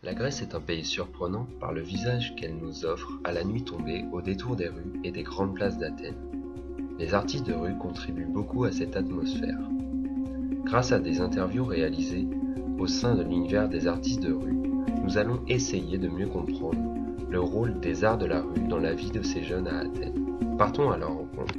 La Grèce est un pays surprenant par le visage qu'elle nous offre à la nuit tombée au détour des rues et des grandes places d'Athènes. Les artistes de rue contribuent beaucoup à cette atmosphère. Grâce à des interviews réalisées au sein de l'univers des artistes de rue, nous allons essayer de mieux comprendre le rôle des arts de la rue dans la vie de ces jeunes à Athènes. Partons à leur rencontre.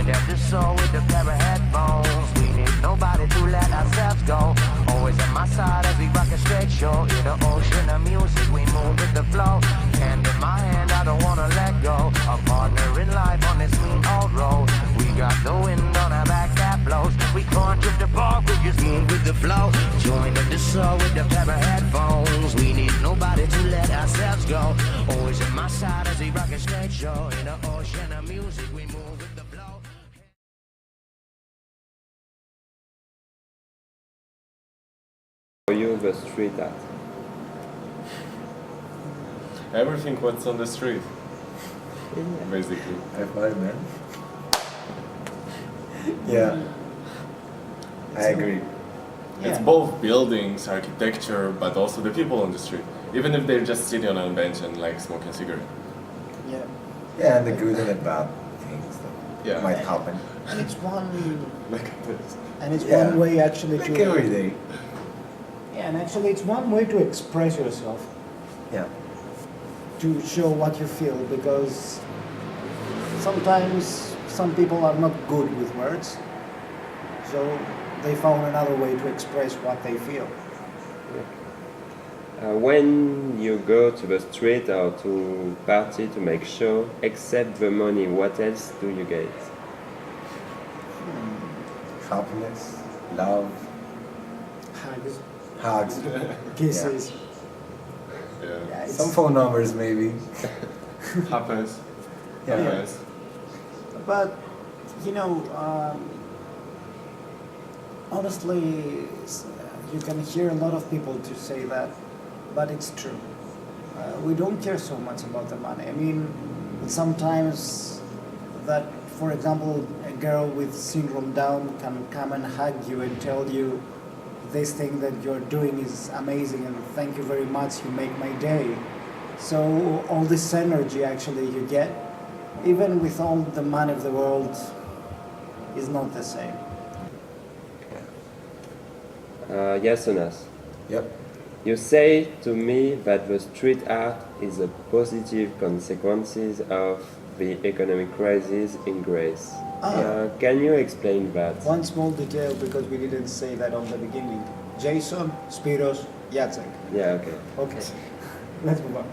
At the soul with the pair of headphones. We need nobody to let ourselves go. Always at my side as we rock a straight show. In the ocean of music, we move with the flow. Hand in my hand, I don't wanna let go. A partner in life on this mean old road. We got the wind on our back that blows. We can't trip the park, we just move with the flow. Join at the soul with the pair of headphones. We need nobody to let ourselves go. Always at my side as we rock a straight show. In the ocean of music, we move with the flow. For you, the street art. Everything what's on the street, basically. High five, man. Yeah, I agree. It's both buildings, architecture, but also the people on the street. Even if they're just sitting on a bench and like smoking a cigarette. Yeah, Yeah, and the good and the bad things that Yeah. might happen. and it's one, Like this. and it's Yeah. one way actually Like to. every day. Yeah, and actually it's one way to express yourself, Yeah. to show what you feel, because sometimes some people are not good with words, so they found another way to express what they feel. When you go to the street or to party to make show, except the money, what else do you get? Happiness, love, Hugs, hugs, kisses. Yeah. Yeah, it's, some phone numbers maybe. Happens. Yeah. Happens. but you know, honestly, you can hear a lot of people to say that, but it's true. We don't care so much about the money. I mean, sometimes that, for example, a girl with syndrome Down can come and hug you and tell you this thing that you're doing is amazing and thank you very much, you make my day. So all this energy actually you get, even with all the money of the world, is not the same. Yes, Jonas. Yep. You say to me that the street art is a positive consequences of the economic crisis in Greece. Can you explain that? One small detail, because we didn't say that on the beginning. Jason, Spiros, Jacek. Yeah, okay. Okay, let's move on.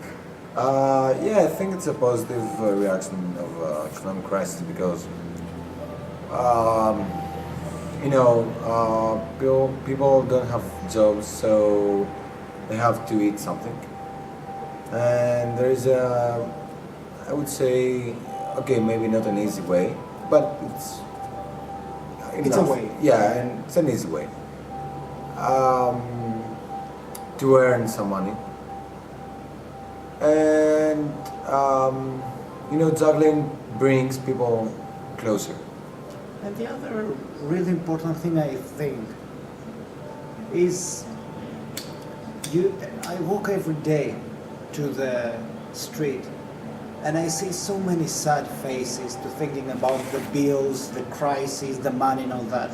Yeah, I think it's a positive reaction of economic crisis because, people don't have jobs, so they have to eat something. And there is I would say, okay, maybe not an easy way, but it's It's a enough. way. Yeah, and it's an easy way to earn some money. And juggling brings people closer. And the other really important thing I think is I walk every day to the street and I see so many sad faces to thinking about the bills, the crisis, the money and all that.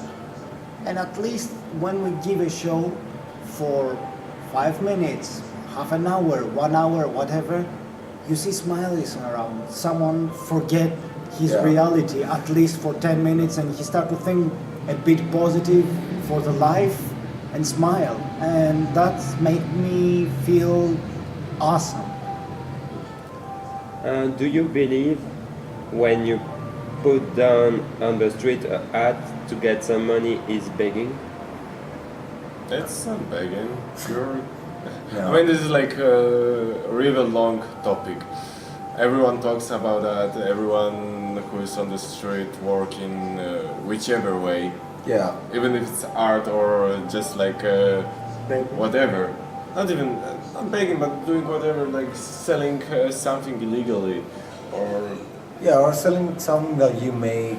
And at least when we give a show for 5 minutes, half an hour, 1 hour, whatever, you see smiles around. Someone forget his Yeah. reality at least for 10 minutes and he start to think a bit positive for the life and smile. And that make me feel awesome. Do you believe when you put down on the street a hat to get some money is begging? It's not begging. You're... Yeah. I mean, this is like a really long topic. Everyone talks about that. Everyone who is on the street working, whichever way, Yeah. even if it's art or just like whatever. Not even not begging, but doing whatever, like selling something illegally or Yeah, or selling something that you make,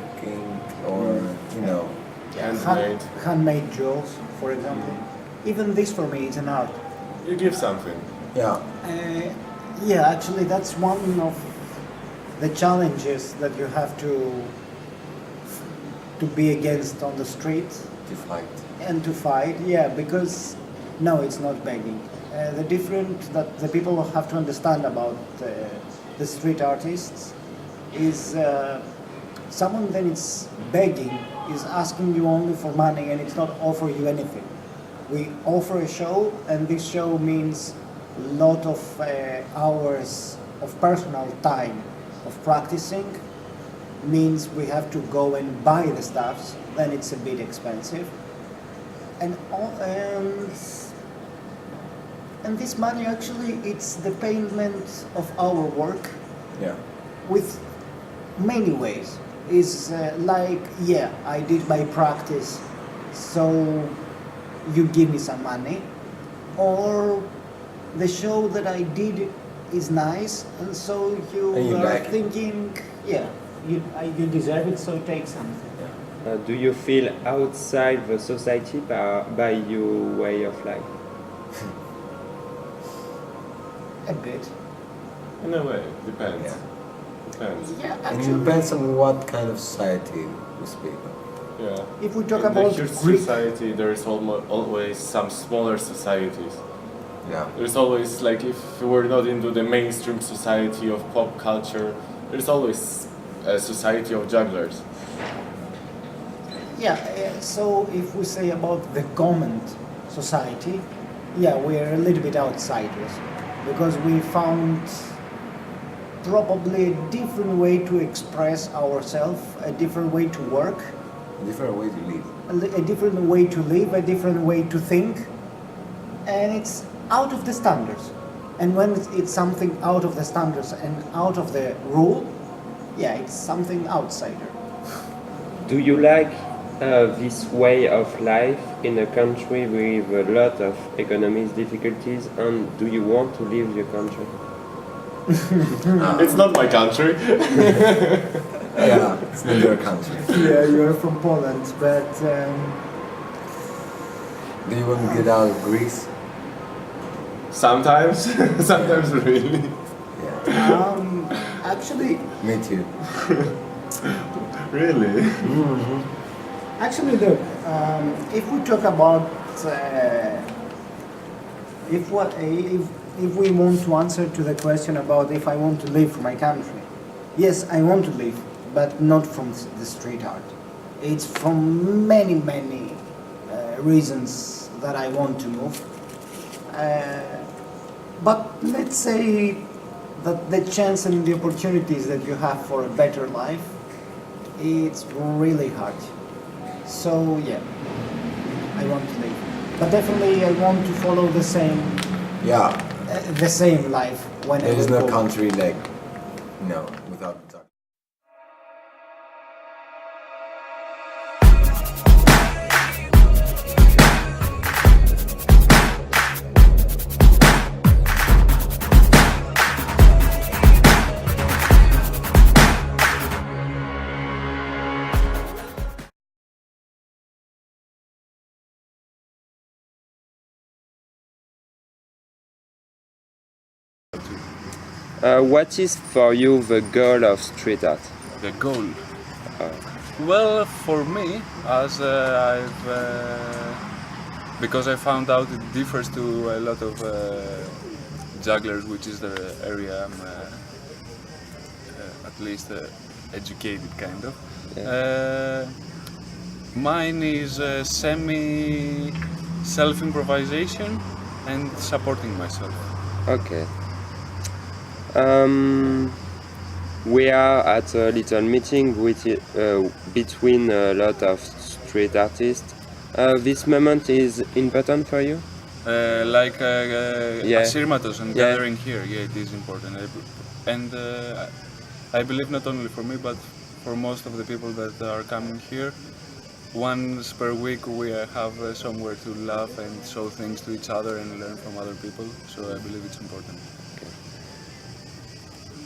or you know. Handmade. Handmade jewels, for example. Even this for me is an art. You give something. Yeah. Yeah, actually, that's one of the challenges that you have to be against on the street To fight. and to fight. Yeah, because no, it's not begging. The different that the people have to understand about the street artists is someone that is begging is asking you only for money and it's not offer you anything. We offer a show, and this show means a lot of hours of personal time of practicing. Means we have to go and buy the stuffs, then it's a bit expensive. And this money actually it's the payment of our work Yeah. with many ways. Is like, yeah, I did my practice, so you give me some money, or the show that I did is nice, and so you And you are like it. thinking, yeah, you deserve it, so take something. Do you feel outside the society by your way of life? A bit. In a way, depends. Yeah. Depends. Yeah, And it actually, depends on what kind of society we speak of. Yeah. if we talk In about the huge Greek, society, there is always some smaller societies. Yeah. There's always, like, if we're not into the mainstream society of pop culture, there's always a society of jugglers. yeah, so if we say about the common society, yeah, we're a little bit outsiders because we found probably a different way to express ourselves, a different way to work, A different way to live. a different way to live, a different way to think, and it's out of the standards. And when it's something out of the standards and out of the rule, yeah, it's something outsider. Do you like this way of life in a country with a lot of economic difficulties, and do you want to leave your country? It's not my country. Yeah, it's not your country. Yeah, you're from Poland, but Do you want to get out of Greece? Sometimes, sometimes really. Yeah. actually, Me too. Really? actually, look, if we talk about if we want to answer to the question about if I want to leave my country, yes, I want to leave, but not from the street art. It's from many reasons that I want to move. But let's say that the chance and the opportunities that you have for a better life, it's really hard. So yeah, I want to leave, but definitely I want to follow the same life when There I is will no go. country like, no, without the What is for you the goal of street art? The goal. Well, for me, as because I found out it differs to a lot of jugglers, which is the area I'm at least educated, kind of. Mine is semi self-improvisation and supporting myself. Okay. We are at a little meeting with, between a lot of street artists. This moment is important for you? Like Yeah. Asirmatos and Yeah. gathering here, yeah, it is important. And I believe not only for me, but for most of the people that are coming here, once per week we have somewhere to laugh and show things to each other and learn from other people. So I believe it's important.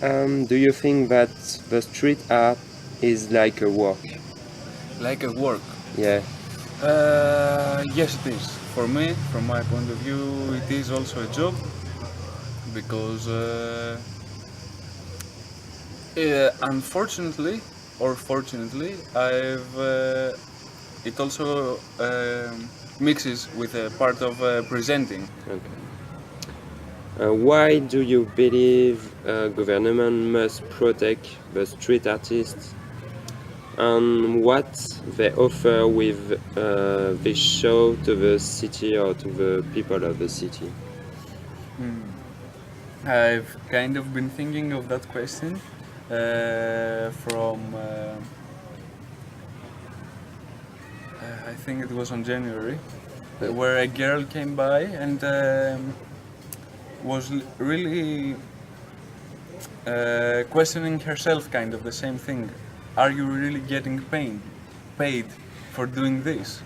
Do you think that the street art is like a work? Like a work. Yeah. Yes, it is. For me, from my point of view, it is also a job because unfortunately or fortunately, it also mixes with a part of presenting. Okay. Why do you believe government must protect the street artists, and what they offer with this show to the city or to the people of the city? I've kind of been thinking of that question from I think it was on January, where a girl came by and was really questioning herself, kind of the same thing. Are you really getting paid for doing this?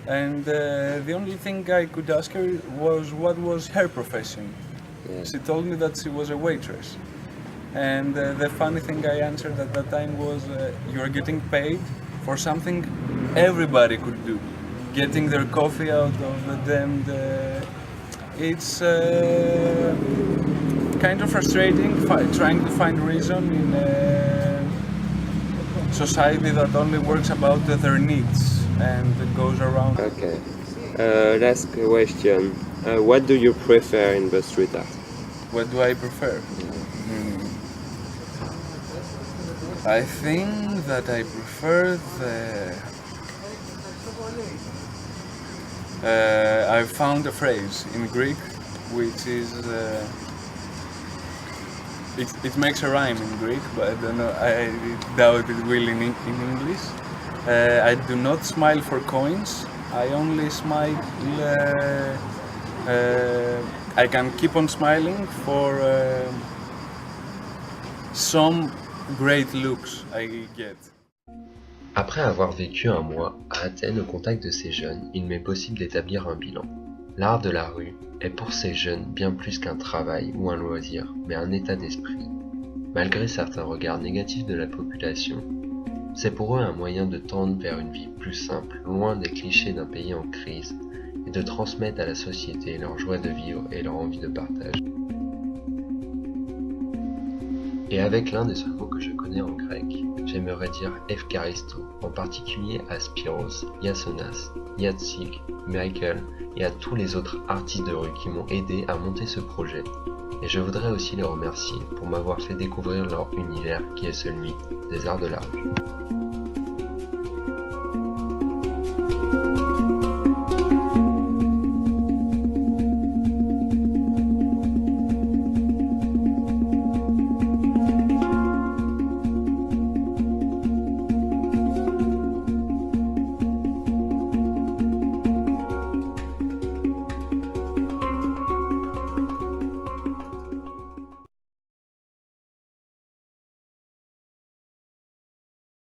And the only thing I could ask her was what was her profession. Yeah. She told me that she was a waitress. And the funny thing I answered at that time was, you're getting paid for something everybody could do. Getting their coffee out of the damned... it's kind of frustrating trying to find reason in a society that only works about their needs and goes around. Okay. Last question. What do you prefer in the street art? What do I prefer? I think that I prefer I found a phrase in Greek which is it makes a rhyme in Greek, but I don't know. I doubt it will in English. I do not smile for coins. I only smile. I can keep on smiling for some great looks I get. Après avoir vécu un mois à Athènes au contact de ces jeunes, il m'est possible d'établir un bilan. L'art de la rue est pour ces jeunes bien plus qu'un travail ou un loisir, mais un état d'esprit. Malgré certains regards négatifs de la population, c'est pour eux un moyen de tendre vers une vie plus simple, loin des clichés d'un pays en crise, et de transmettre à la société leur joie de vivre et leur envie de partage. Et avec l'un des seuls mots que je connais en grec, j'aimerais dire Efkaristo, en particulier à Spiros, Iasonas, Yatsik, Michael et à tous les autres artistes de rue qui m'ont aidé à monter ce projet. Et je voudrais aussi les remercier pour m'avoir fait découvrir leur univers qui est celui des arts de la rue.